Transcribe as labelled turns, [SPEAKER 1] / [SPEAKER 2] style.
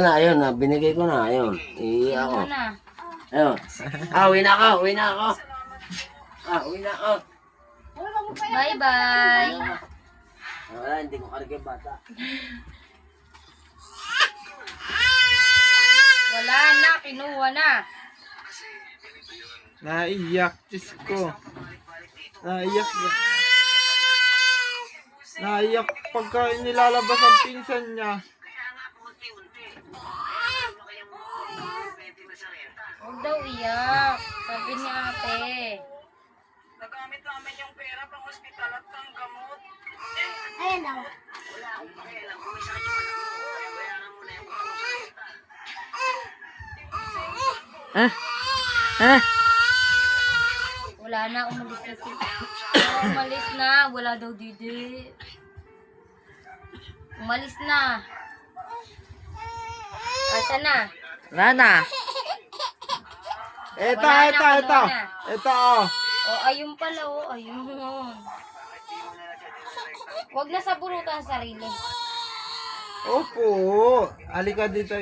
[SPEAKER 1] Na, ayun na, binigay ko na, ayun. Iiyak ako.
[SPEAKER 2] Ano na?
[SPEAKER 1] Ayun. Uwi na ako, uwi na ako. Uwi na ako.
[SPEAKER 2] Bye-bye.
[SPEAKER 1] Wala, hindi ko karga yung bata.
[SPEAKER 2] Wala na, kinuha na.
[SPEAKER 3] Naiyak, Diyos ko. Naiyak. Naiyak pagka nilalabas ang pinsan niya.
[SPEAKER 2] Huwag daw iyak. Sabi ni ate.
[SPEAKER 4] Nagamit namin yung pera pang ospital at pang gamot.
[SPEAKER 5] Ayan ako.
[SPEAKER 4] Wala akong pakialam kung may sakit yung anak mo. Kaya bayaran mo na yung pangosipita.
[SPEAKER 2] Wala na, umalis na si... Umalis na, wala daw didi. Umalis na. Asa na?
[SPEAKER 3] Nana. Ito,
[SPEAKER 2] Wala na,
[SPEAKER 3] ito,
[SPEAKER 2] kinuha
[SPEAKER 3] ito.
[SPEAKER 2] na.
[SPEAKER 3] Ito, oh.
[SPEAKER 2] O, ayun pala, o, ayun. Huwag na sabunutan ang sarili.
[SPEAKER 3] Opo. Halika dito.